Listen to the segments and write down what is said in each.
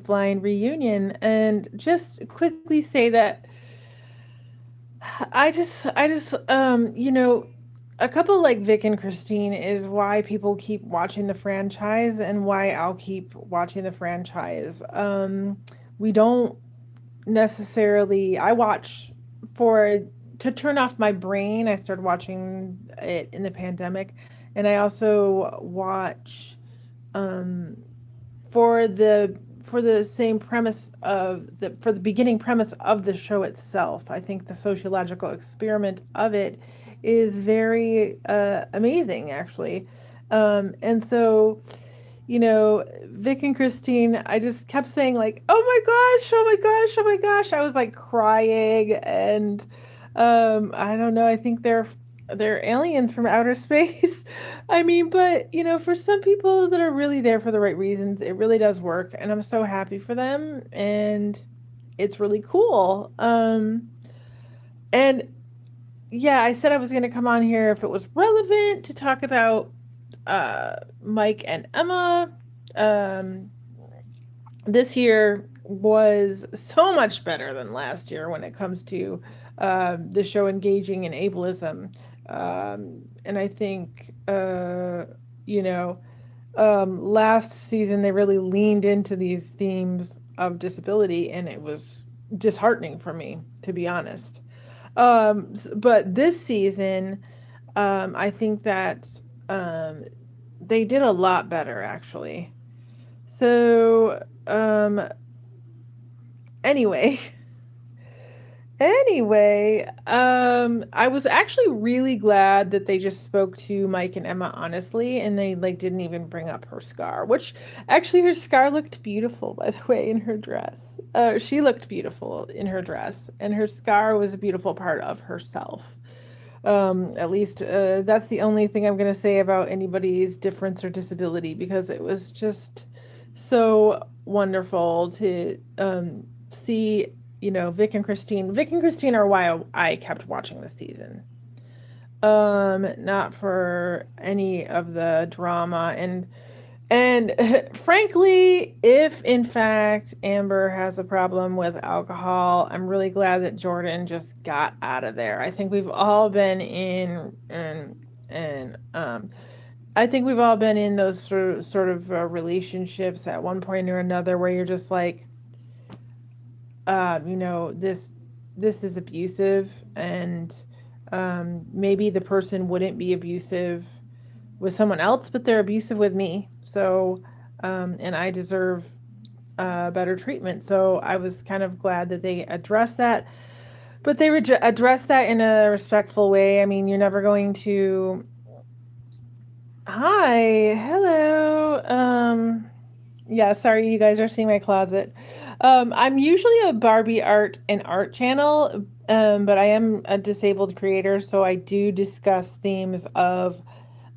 Blind reunion, and just quickly say that a couple like Vic and Christine is why people keep watching the franchise and why I'll keep watching the franchise. We don't necessarily, I watch for to turn off my brain. I started watching it in the pandemic, and I also watch um for the same premise of the for the beginning premise of the show itself. I think the sociological experiment of it is very amazing, actually. And so, Vic and Christine, I just kept saying like, "Oh my gosh, oh my gosh, oh my gosh!" I was like crying, and I don't know. I think they're aliens from outer space. I mean, but for some people that are really there for the right reasons, it really does work, and I'm so happy for them, and it's really cool. And yeah, I said I was going to come on here if it was relevant to talk about Mike and Emma. Um, this year was so much better than last year when it comes to the show engaging in ableism. And I think, you know, last season they really leaned into these themes of disability, and it was disheartening for me, to be honest. But this season, I think that they did a lot better, actually. So, anyway, I was actually really glad that they just spoke to Mike and Emma honestly, and they like didn't even bring up her scar, which actually her scar looked beautiful, by the way, in her dress. She looked beautiful in her dress, and her scar was a beautiful part of herself. At least that's the only thing I'm going to say about anybody's difference or disability, because it was just so wonderful to see, Vic and Christine. Vic and Christine are why I kept watching this season. Not for any of the drama, and frankly, if in fact Amber has a problem with alcohol, I'm really glad that Jordan just got out of there. I think we've all been in I think we've all been in those sort of relationships at one point or another where you're just like, this is abusive, and maybe the person wouldn't be abusive with someone else, but they're abusive with me. So, and I deserve better treatment. So I was kind of glad that they addressed that, but they addressed that in a respectful way. I mean, you're never going to. Hi, hello. Yeah, sorry, you guys are seeing my closet. I'm usually a Barbie art and art channel, but I am a disabled creator, so I do discuss themes of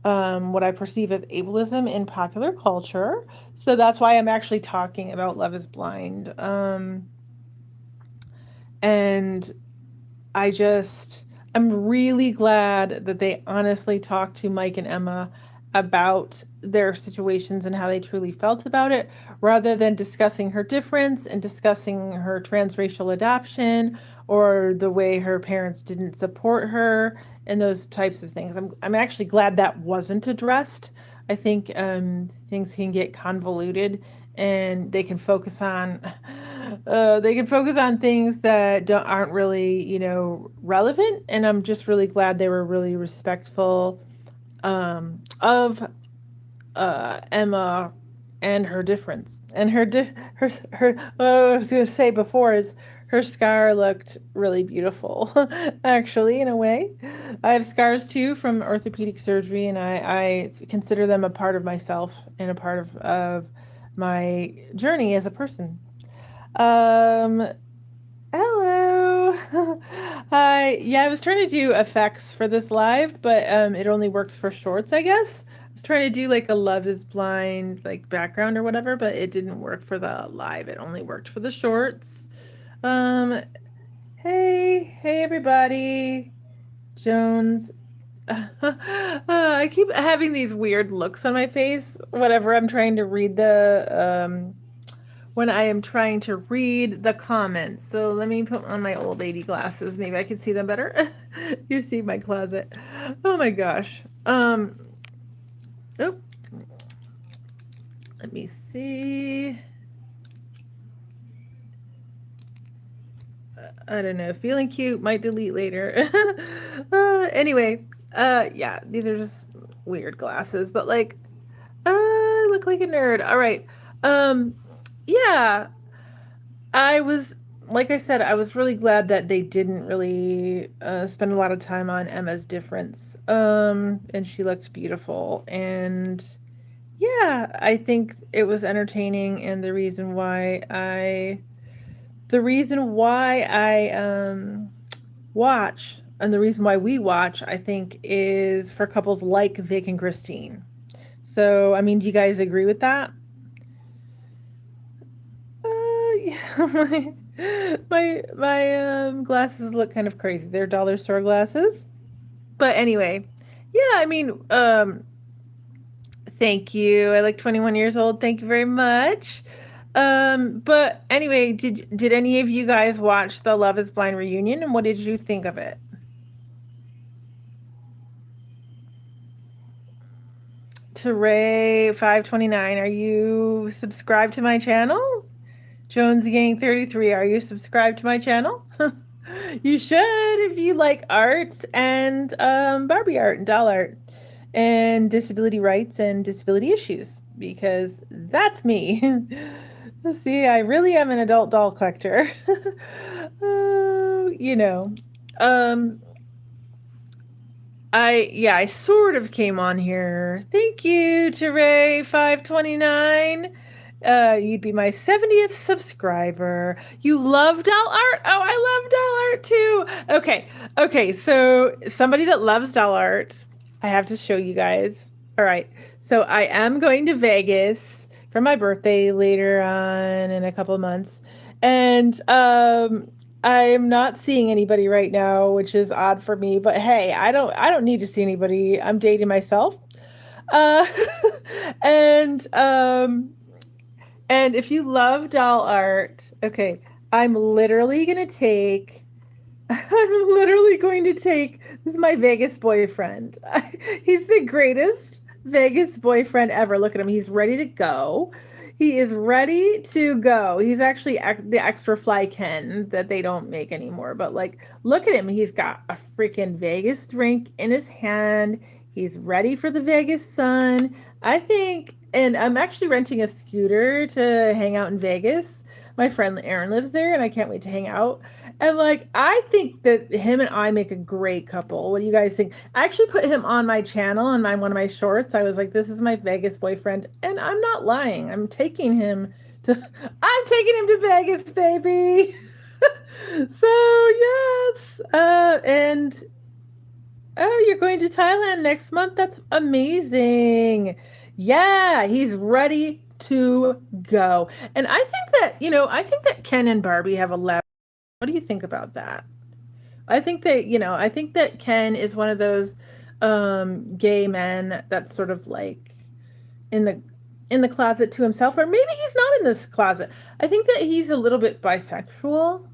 what I perceive as ableism in popular culture. So that's why I'm actually talking about Love is Blind. And I just, I'm really glad that they honestly talked to Mike and Emma about their situations and how they truly felt about it, rather than discussing her difference and discussing her transracial adoption or the way her parents didn't support her and those types of things. I'm actually glad that wasn't addressed. I think things can get convoluted, and they can focus on things that aren't really, relevant. And I'm just really glad they were really respectful of Emma and her difference. And her what I was going to say before is her scar looked really beautiful, actually, in a way. I have scars too from orthopedic surgery, and I consider them a part of myself and a part of my journey as a person. Um, Hello. Hi. Yeah, I was trying to do effects for this live, but it only works for shorts, I guess. I was trying to do like a Love is Blind like background or whatever, but it didn't work for the live. It only worked for the shorts. Um, hey everybody. Jones. I keep having these weird looks on my face whenever I'm trying to read when I am trying to read the comments. So let me put on my old lady glasses. Maybe I can see them better. You see my closet. Oh my gosh. Oh, let me see. I don't know. Feeling cute, might delete later. Anyway, yeah, these are just weird glasses, but like, I look like a nerd. All right. Um, yeah, I was, like I said, I was really glad that they didn't really spend a lot of time on Emma's difference. And she looked beautiful. And yeah, I think it was entertaining. And the reason why I watch and the reason why we watch, I think, is for couples like Vic and Christine. So, I mean, do you guys agree with that? Yeah, my glasses look kind of crazy. They're dollar store glasses. But anyway, yeah, I mean, thank you. I like 21 years old. Thank you very much. But anyway, did any of you guys watch the Love is Blind reunion and what did you think of it? To Ray 529, are you subscribed to my channel? Jones Gang 33, are you subscribed to my channel? You should if you like art and Barbie art and doll art and disability rights and disability issues because that's me. See, I really am an adult doll collector. You know, um, I sort of came on here. Thank you to Ray 529. You'd be my 70th subscriber. You love doll art? Oh, I love doll art too. Okay, so somebody that loves doll art, I have to show you guys. All right, so I am going to Vegas for my birthday later on in a couple of months. And I am not seeing anybody right now, which is odd for me, but hey, I don't need to see anybody. I'm dating myself. Uh and um and if you love doll art, okay, I'm literally going to take I'm literally going to take this is my Vegas boyfriend. He's the greatest Vegas boyfriend ever. Look at him. He's ready to go. He is ready to go. He's actually the extra fly Ken that they don't make anymore. But like, look at him. He's got a freaking Vegas drink in his hand. He's ready for the Vegas sun. I think, and I'm actually renting a scooter to hang out in Vegas. My friend Aaron lives there, and I can't wait to hang out. And like, I think that him and I make a great couple. What do you guys think? I actually put him on my channel on my one of my shorts. I was like, this is my Vegas boyfriend. And I'm not lying. I'm taking him to Vegas, baby. So yes. And oh, you're going to Thailand next month? That's amazing. Yeah, he's ready to go. And I think that Ken and Barbie have a level. What do you think about that? I think that Ken is one of those gay men that's sort of like in the in the closet to himself, or maybe he's not in this closet. I think that he's a little bit bisexual.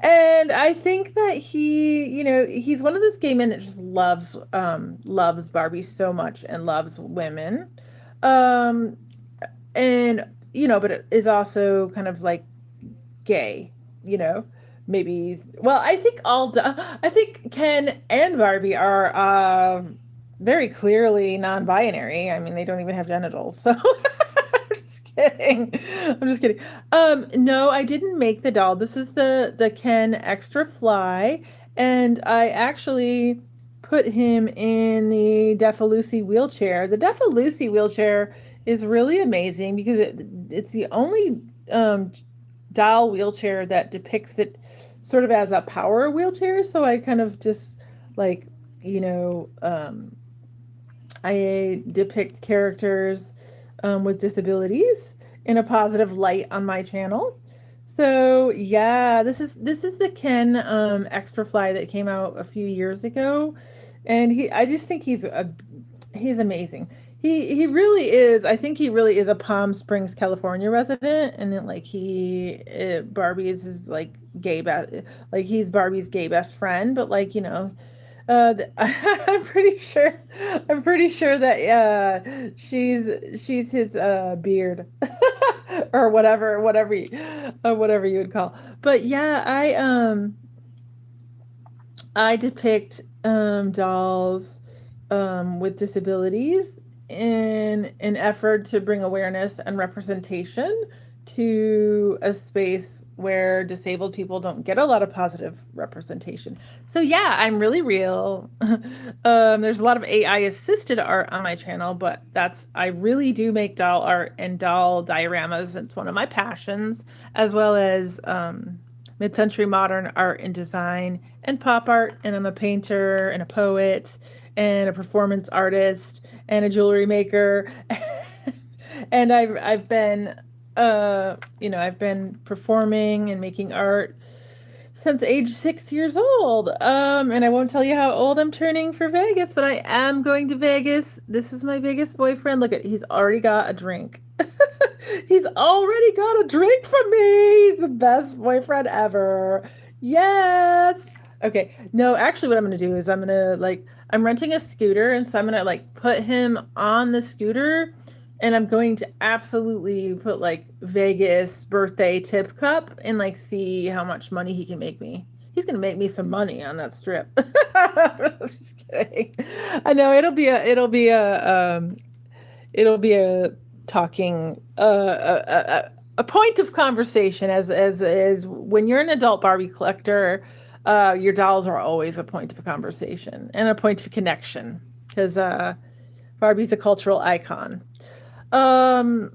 And I think that he's one of those gay men that just loves Barbie so much and loves women. Um and but it is also kind of like gay, you know. Maybe well, I think Ken and Barbie are very clearly non-binary. I mean, they don't even have genitals. So I'm just kidding. I'm just kidding. No, I didn't make the doll. This is the Ken Extra Fly, and I actually put him in the Defalucy wheelchair. The Defalucy wheelchair is really amazing because it's the only doll wheelchair that depicts it sort of as a power wheelchair. So I kind of just like, you know, I depict characters with disabilities in a positive light on my channel. So yeah, this is the Ken Extra Fly that came out a few years ago, and I just think he's amazing. He really is. I think he really is a Palm Springs, California resident, and then like Barbie is his like like he's Barbie's gay best friend. But like I'm pretty sure that she's his beard or whatever you would call. But yeah, I depict dolls with disabilities in an effort to bring awareness and representation to a space where disabled people don't get a lot of positive representation. So yeah, I'm really real. There's a lot of AI assisted art on my channel, but I really do make doll art and doll dioramas. It's one of my passions, as well as mid-century modern art and design and pop art. And I'm a painter and a poet and a performance artist and a jewelry maker. And I've been performing and making art since age 6 years old. And I won't tell you how old I'm turning for Vegas, but I am going to Vegas. This is my Vegas boyfriend. Look he's already got a drink. He's already got a drink from me. He's the best boyfriend ever. Yes. Okay. No, actually what I'm going to do is I'm renting a scooter, and so I'm going to like put him on the scooter, and I'm going to absolutely put like Vegas birthday tip cup and like see how much money he can make me. He's going to make me some money on that strip. I'm just kidding. I know it'll be a talking a point of conversation as when you're an adult Barbie collector, your dolls are always a point of conversation and a point of connection, because Barbie's a cultural icon. Um,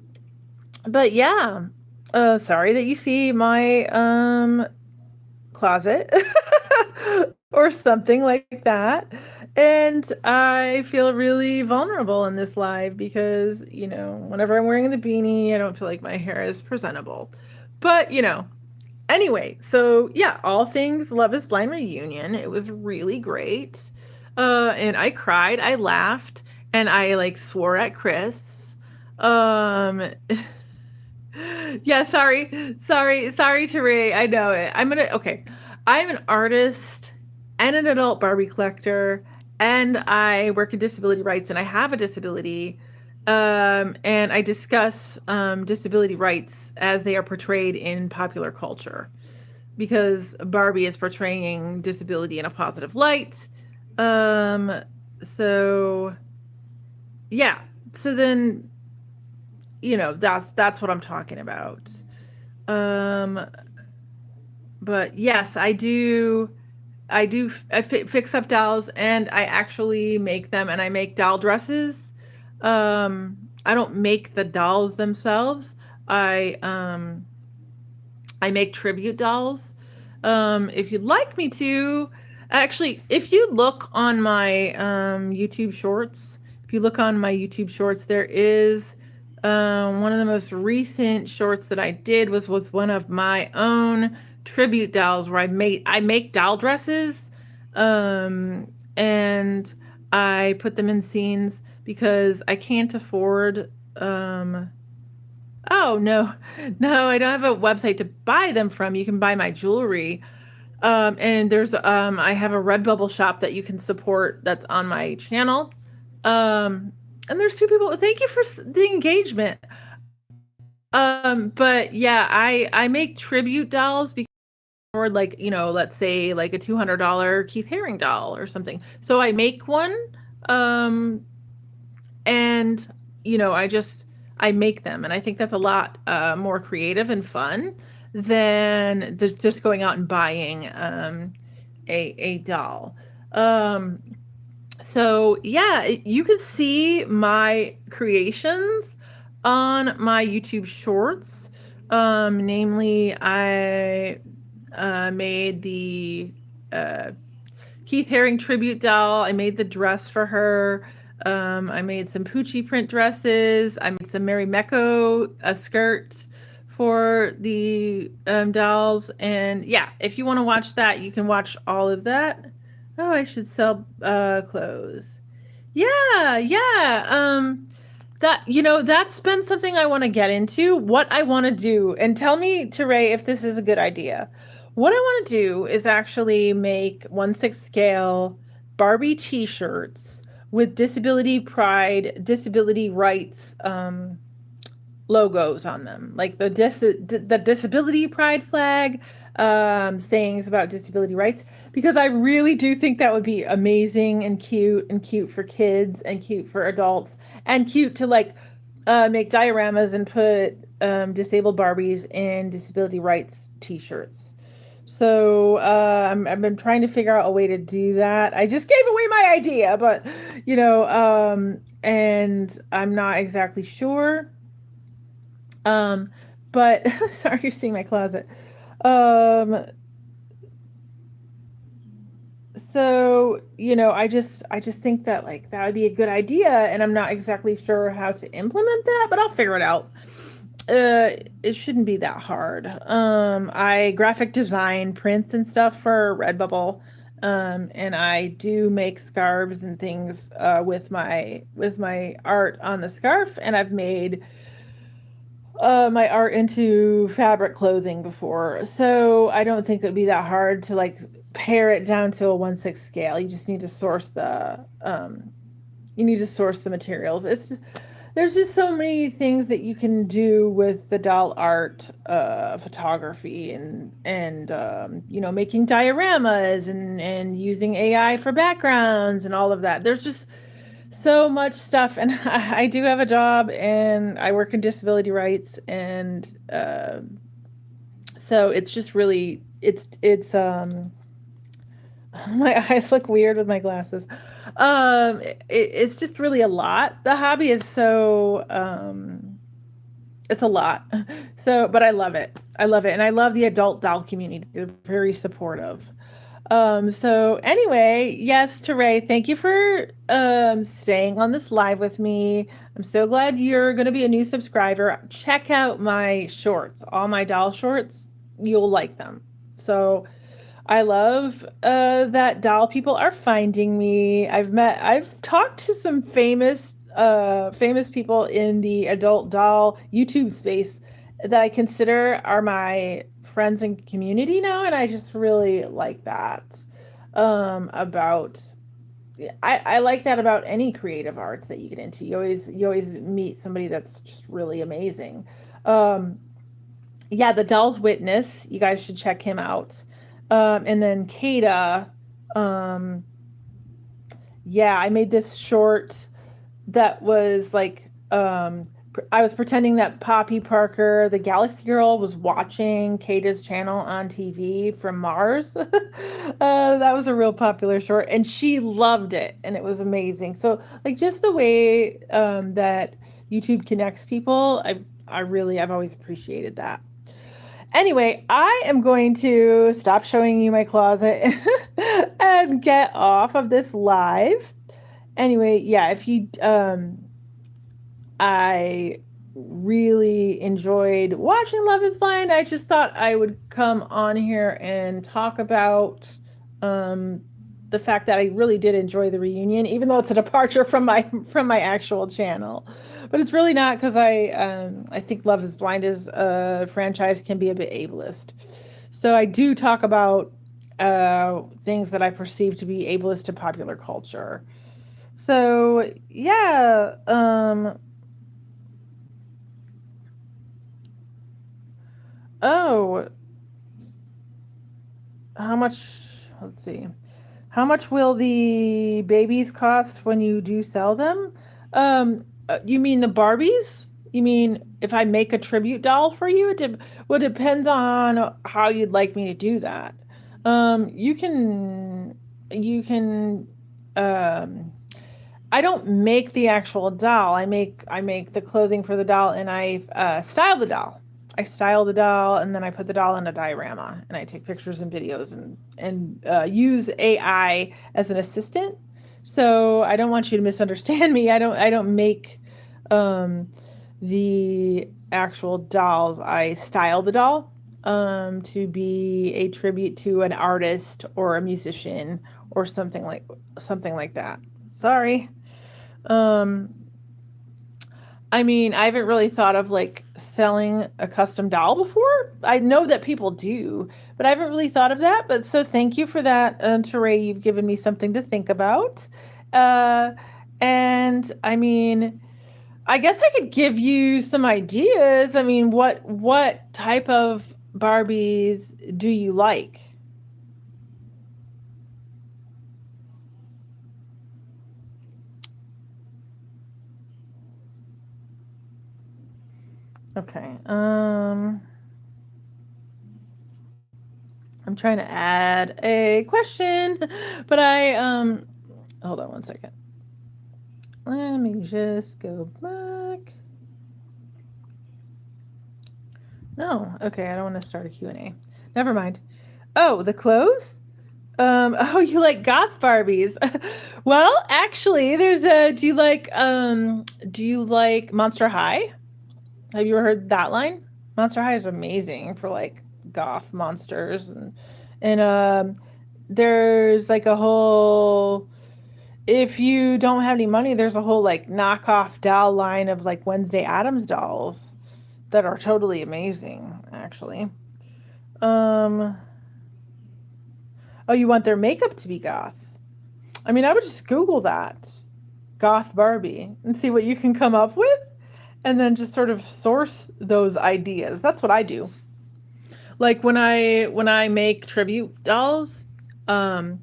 but yeah, sorry that you see my closet or something like that. And I feel really vulnerable in this live because, whenever I'm wearing the beanie, I don't feel like my hair is presentable. But, anyway, so yeah, all things Love is Blind reunion. It was really great. And I cried, I laughed, and I like swore at Chris. Yeah, sorry, Teray. I know it. Okay. I'm an artist and an adult Barbie collector, and I work in disability rights, and I have a disability. And I discuss disability rights as they are portrayed in popular culture, because Barbie is portraying disability in a positive light. So yeah. So then, that's what I'm talking about. But yes, I fix up dolls, and I actually make them, and I make doll dresses. I don't make the dolls themselves. I make tribute dolls. If you'd like me to, actually, if you look on my YouTube shorts, there is one of the most recent shorts that I did was one of my own tribute dolls, where I make doll dresses, and I put them in scenes because I can't afford oh no, I don't have a website to buy them from. You can buy my jewelry. And I have a Redbubble shop that you can support that's on my channel. And there's two people. Thank you for the engagement. But yeah, I make tribute dolls because, or like, let's say like a $200 Keith Haring doll or something. So I make one, and I make them, and I think that's a lot more creative and fun than just going out and buying a doll. So yeah, you can see my creations on my YouTube shorts. Namely, I made the Keith Haring tribute doll. I made the dress for her. I made some Poochie print dresses. I made some Mary Mecco, a skirt for the dolls. And yeah, if you want to watch that, you can watch all of that. Oh, I should sell clothes. Yeah. That, you know, that's been something I want to get into, what I want to do. And tell me, Teray, if this is a good idea. What I want to do is actually make 1/6 scale Barbie t-shirts with disability pride, disability rights logos on them, like the disability pride flag, sayings about disability rights, because I really do think that would be amazing and cute for kids and cute for adults and cute to like make dioramas and put disabled Barbies in disability rights t-shirts. So I've been trying to figure out a way to do that. I just gave away my idea, but and I'm not exactly sure. Um, but sorry, you're seeing my closet. Um, so I just think that like that would be a good idea, and I'm not exactly sure how to implement that, but I'll figure it out. It shouldn't be that hard. I graphic design prints and stuff for Redbubble. And I do make scarves and things with my art on the scarf, and I've made my art into fabric clothing before. So I don't think it would be that hard to like pare it down to a 1/6 scale. You need to source the materials. There's just so many things that you can do with the doll art, photography, and making dioramas and using AI for backgrounds and all of that. There's just so much stuff, and I do have a job, and I work in disability rights, and so it's just really it's my eyes look weird with my glasses. It's just really a lot. The hobby is so it's a lot. So, but I love it. I love it, and I love the adult doll community. They're very supportive. So anyway, yes, Teray, thank you for staying on this live with me. I'm so glad you're going to be a new subscriber. Check out my shorts, all my doll shorts. You'll like them. So I love that doll people are finding me. I've talked to some famous people in the adult doll YouTube space that I consider are my friends and community now, and I just really like that. About I like that about any creative arts that you get into. You always meet somebody that's just really amazing. Um, yeah, the Doll's Witness. You guys should check him out. And then Kada. Um, yeah, I made this short that was like I was pretending that Poppy Parker, the Galaxy Girl, was watching Kata's channel on TV from Mars. That was a real popular short, and she loved it, and it was amazing. So, like, just the way that YouTube connects people, I've always appreciated that. Anyway, I am going to stop showing you my closet and get off of this live. Anyway, yeah, if you I really enjoyed watching Love is Blind. I just thought I would come on here and talk about um the fact that I really did enjoy the reunion, even though it's a departure from my actual channel. But it's really not, because I think Love is Blind as a franchise can be a bit ableist. So I do talk about things that I perceive to be ableist to popular culture. So yeah, oh, how much, let's see. How much will the babies cost when you do sell them? You mean the Barbies? You mean if I make a tribute doll for you? Well, it depends on how you'd like me to do that. You can um I don't make the actual doll. I make the clothing for the doll, and I style the doll. I style the doll, and then I put the doll in a diorama, and I take pictures and videos and use AI as an assistant. So I don't want you to misunderstand me. I don't make um, the actual dolls. I style the doll to be a tribute to an artist or a musician or something like that. Sorry. Um, I mean, I haven't really thought of like selling a custom doll before. I know that people do, but I haven't really thought of that. But so thank you for that, Teray. You've given me something to think about. Uh, and I mean, I guess I could give you some ideas. I mean, what type of Barbies do you like? Okay. I'm trying to add a question, but I hold on one second. Let me just go back. No, okay, I don't want to start a Q&A. Never mind. Oh, the clothes? Oh, you like goth Barbies. Well, actually, there's a do you like Monster High? Have you ever heard that line? Monster High is amazing for like goth monsters and there's like a whole if you don't have any money, there's a whole like knockoff doll line of like Wednesday Addams dolls that are totally amazing, actually. Um, oh, you want their makeup to be goth? I mean, I would just Google that, goth Barbie, and see what you can come up with, and then just sort of source those ideas. That's what I do. Like when I make tribute dolls, um,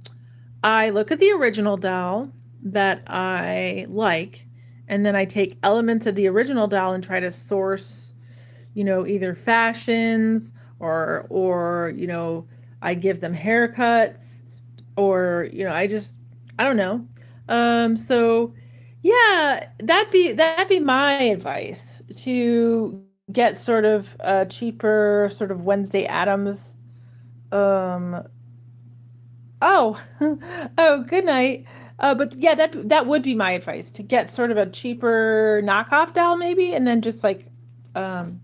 I look at the original doll that I like, and then I take elements of the original doll and try to source, either fashions or I give them haircuts or I don't know. So yeah, that'd be my advice to get sort of a cheaper sort of Wednesday Adams. Um, oh, oh, good night. But yeah, that would be my advice to get sort of a cheaper knockoff doll maybe, and then just like um,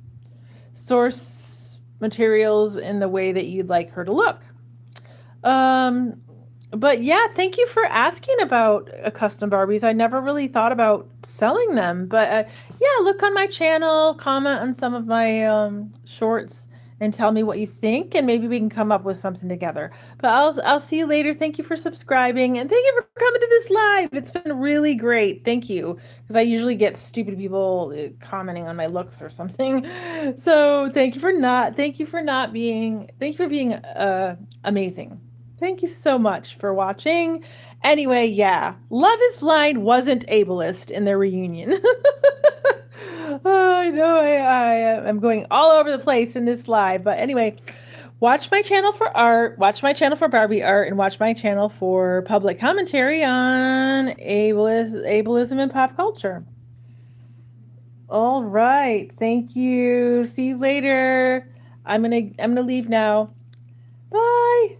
source materials in the way that you'd like her to look. Um, but yeah, thank you for asking about custom Barbies. I never really thought about selling them, but yeah, look on my channel, comment on some of my shorts, and tell me what you think, and maybe we can come up with something together. But I'll see you later. Thank you for subscribing, and thank you for coming to this live. It's been really great. Thank you, because I usually get stupid people commenting on my looks or something. So thank you for being amazing. Thank you so much for watching. Anyway, yeah, Love is Blind wasn't ableist in their reunion. Oh, I know I'm going all over the place in this live, but anyway, watch my channel for art, watch my channel for Barbie art, and watch my channel for public commentary on ableism and pop culture. All right, thank you. See you later. I'm gonna leave now. Bye.